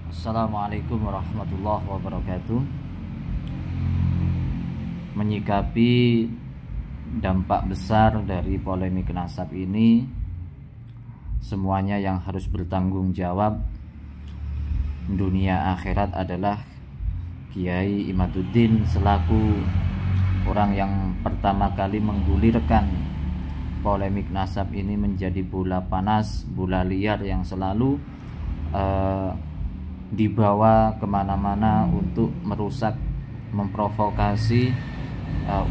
Assalamualaikum warahmatullahi wabarakatuh. Menyikapi dampak besar dari polemik nasab ini, semuanya yang harus bertanggung jawab dunia akhirat adalah Kiai Imaduddin selaku orang yang pertama kali menggulirkan polemik nasab ini menjadi bola panas, bola liar yang selalu dibawa kemana-mana untuk merusak, memprovokasi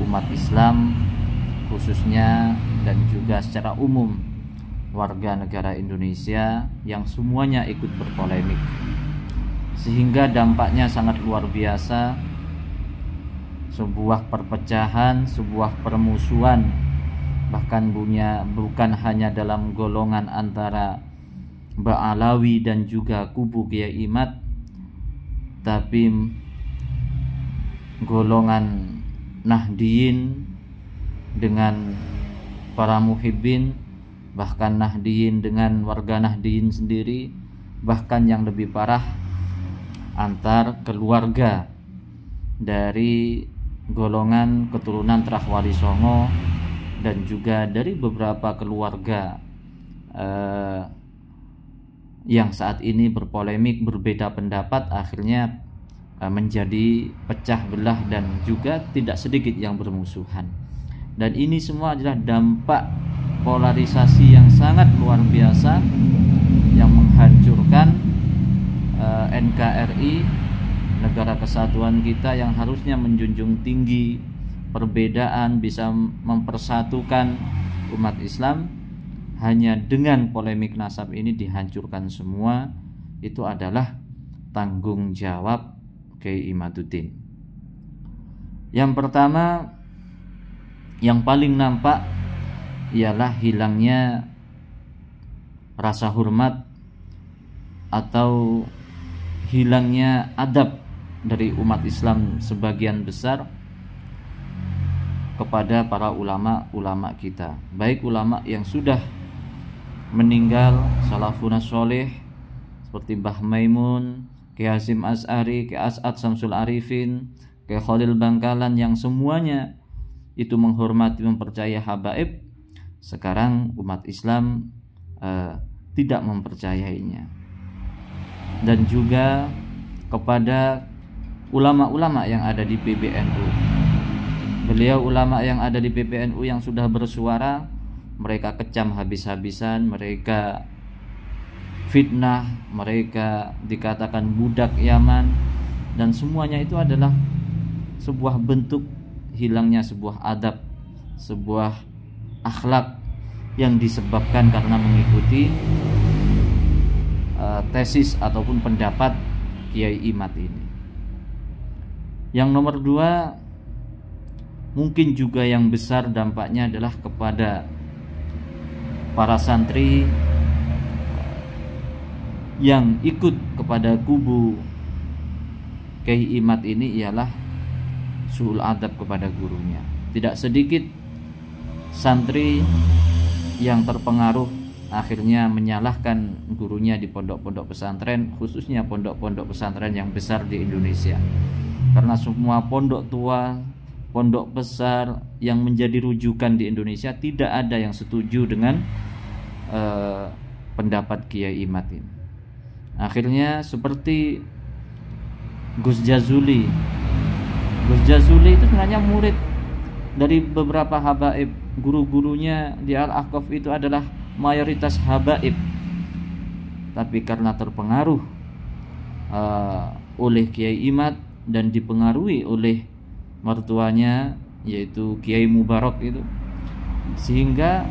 umat Islam khususnya, dan juga secara umum warga negara Indonesia yang semuanya ikut berpolemik, sehingga dampaknya sangat luar biasa. Sebuah perpecahan, sebuah permusuhan, bahkan bukan hanya dalam golongan antara Ba'alawi dan juga kubu Kiai Imad, tapi golongan Nahdiyin dengan para muhibbin, bahkan Nahdiyin dengan warga Nahdiyin sendiri, bahkan yang lebih parah antar keluarga dari golongan keturunan Trahwali Songo dan juga dari beberapa keluarga yang saat ini berpolemik, berbeda pendapat, akhirnya menjadi pecah belah dan juga tidak sedikit yang bermusuhan. Dan ini semua adalah dampak polarisasi yang sangat luar biasa yang menghancurkan NKRI, negara kesatuan kita yang harusnya menjunjung tinggi perbedaan, bisa mempersatukan umat Islam. Hanya dengan polemik nasab ini dihancurkan semua. Itu adalah tanggung jawab Kiai Imaduddin. Yang pertama, yang paling nampak ialah hilangnya rasa hormat atau hilangnya adab dari umat Islam sebagian besar kepada para ulama-ulama kita, baik ulama yang sudah meninggal, salafun sholih seperti Mbah Maimun, Kiai Hasyim Asy'ari, Kiai As'ad Syamsul Arifin, Kiai Khalil Bangkalan, yang semuanya itu menghormati, mempercayai habaib. Sekarang umat Islam tidak mempercayainya. Dan juga kepada ulama-ulama yang ada di PBNU. Beliau ulama yang ada di PBNU yang sudah bersuara, mereka kecam habis-habisan, mereka fitnah, mereka dikatakan budak Yaman, dan semuanya itu adalah sebuah bentuk hilangnya sebuah adab, sebuah akhlak yang disebabkan karena mengikuti tesis ataupun pendapat Kiai Imad ini. Yang nomor dua, mungkin juga yang besar dampaknya adalah kepada para santri yang ikut kepada kubu Kiai Imad ini, ialah su'ul adab kepada gurunya. Tidak sedikit santri yang terpengaruh akhirnya menyalahkan gurunya di pondok-pondok pesantren, khususnya pondok-pondok pesantren yang besar di Indonesia. Karena semua pondok tua, pondok besar yang menjadi rujukan di Indonesia tidak ada yang setuju dengan pendapat Kiai Imad ini. Akhirnya seperti Gus Jazuli. Gus Jazuli itu sebenarnya murid dari beberapa habaib. Guru-gurunya di Al-Ahqaf itu adalah mayoritas habaib. Tapi karena terpengaruh oleh Kiai Imad dan dipengaruhi oleh mertuanya yaitu Kiai Mubarak itu, sehingga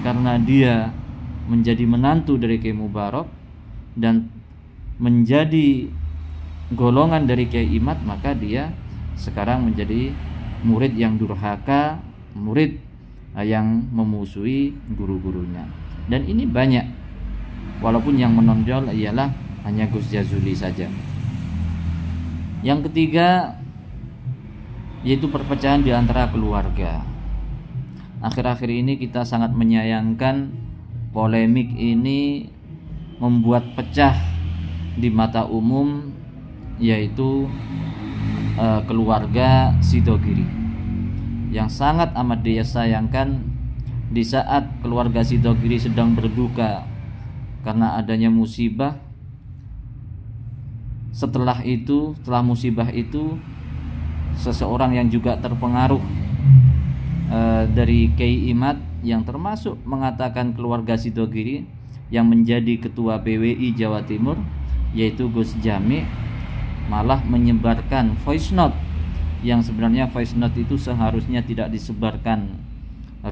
karena dia menjadi menantu dari Kiai Mubarak dan menjadi golongan dari Kiai Imad, maka dia sekarang menjadi murid yang durhaka, murid yang memusuhi guru-gurunya. Dan ini banyak, walaupun yang menonjol ialah hanya Gus Jazuli saja. Yang ketiga yaitu perpecahan di antara keluarga. Akhir-akhir ini kita sangat menyayangkan polemik ini membuat pecah di mata umum, yaitu keluarga Sidogiri, yang sangat amat dia sayangkan di saat keluarga Sidogiri sedang berduka karena adanya musibah. Setelah musibah itu, seseorang yang juga terpengaruh dari Kiai Imad yang termasuk mengatakan keluarga Sidogiri yang menjadi ketua PWI Jawa Timur, yaitu Gus Jami, malah menyebarkan voice note yang sebenarnya voice note itu seharusnya tidak disebarkan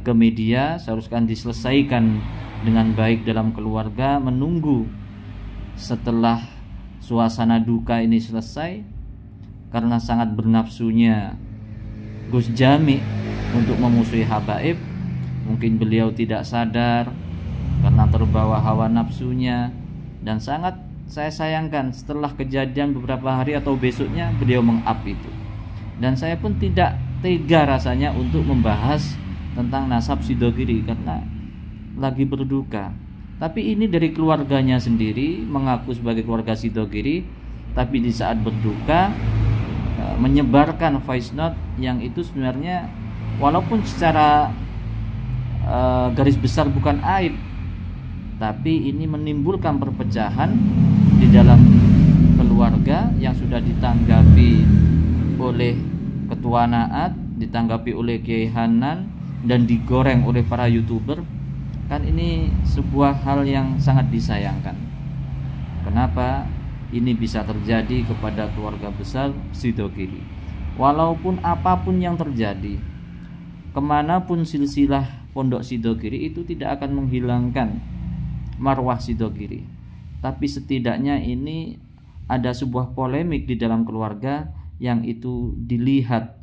ke media, seharusnya diselesaikan dengan baik dalam keluarga, menunggu setelah suasana duka ini selesai. Karena sangat bernafsunya Gus Jami untuk memusuhi habaib, mungkin beliau tidak sadar karena terbawa hawa nafsunya, dan sangat saya sayangkan setelah kejadian beberapa hari atau besoknya beliau meng-up itu. Dan saya pun tidak tega rasanya untuk membahas tentang nasab Sidogiri karena lagi berduka. Tapi ini dari keluarganya sendiri mengaku sebagai keluarga Sidogiri, tapi di saat berduka menyebarkan voice note yang itu sebenarnya walaupun secara garis besar bukan aib, tapi ini menimbulkan perpecahan di dalam keluarga yang sudah ditanggapi oleh Ketua Naat, ditanggapi oleh Kiai Hanan, dan digoreng oleh para YouTuber. Kan ini sebuah hal yang sangat disayangkan. Kenapa ini bisa terjadi kepada keluarga besar Sidogiri? Walaupun apapun yang terjadi, kemanapun silsilah pondok Sidogiri, itu tidak akan menghilangkan marwah Sidogiri. Tapi setidaknya ini ada sebuah polemik di dalam keluarga yang itu dilihat,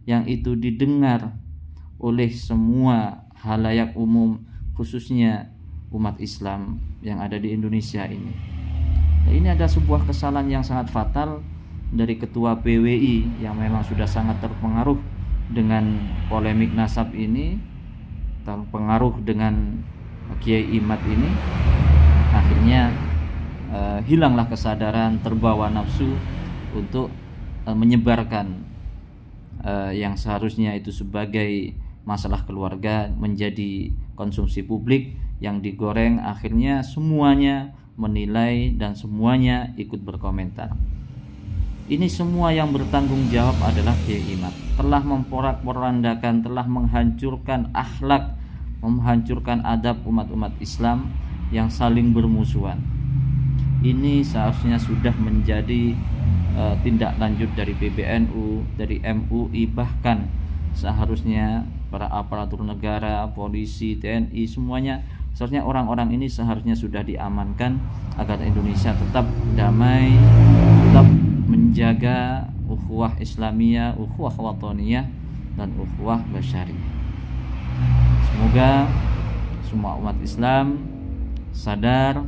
yang itu didengar oleh semua halayak umum, khususnya umat Islam yang ada di Indonesia ini. Nah, ini ada sebuah kesalahan yang sangat fatal dari ketua PWI yang memang sudah sangat terpengaruh dengan polemik nasab ini, terpengaruh dengan Kiai Imad ini. Akhirnya hilanglah kesadaran, terbawa nafsu untuk menyebarkan yang seharusnya itu sebagai masalah keluarga menjadi konsumsi publik yang digoreng. Akhirnya semuanya menilai dan semuanya ikut berkomentar. Ini semua yang bertanggung jawab adalah Kiai Imad. Telah memporak-porandakan, telah menghancurkan akhlak, menghancurkan adab umat-umat Islam yang saling bermusuhan. Ini seharusnya sudah menjadi tindak lanjut dari PBNU, dari MUI, bahkan seharusnya para aparatur negara, polisi, TNI, semuanya seharusnya orang-orang ini seharusnya sudah diamankan agar Indonesia tetap damai, tetap menjaga ukhuwah Islamiyah, ukhuwah wataniyah, dan ukhuwah basyariyah. Semoga semua umat Islam sadar,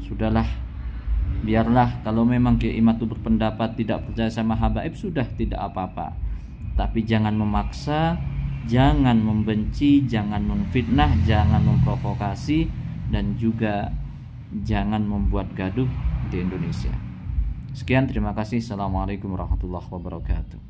sudahlah, biarlah kalau memang Kiai Imad itu berpendapat tidak percaya sama habaib, sudah, tidak apa-apa. Tapi jangan memaksa, jangan membenci, jangan memfitnah, jangan memprovokasi, dan juga jangan membuat gaduh di Indonesia. Sekian, terima kasih. Assalamualaikum warahmatullahi wabarakatuh.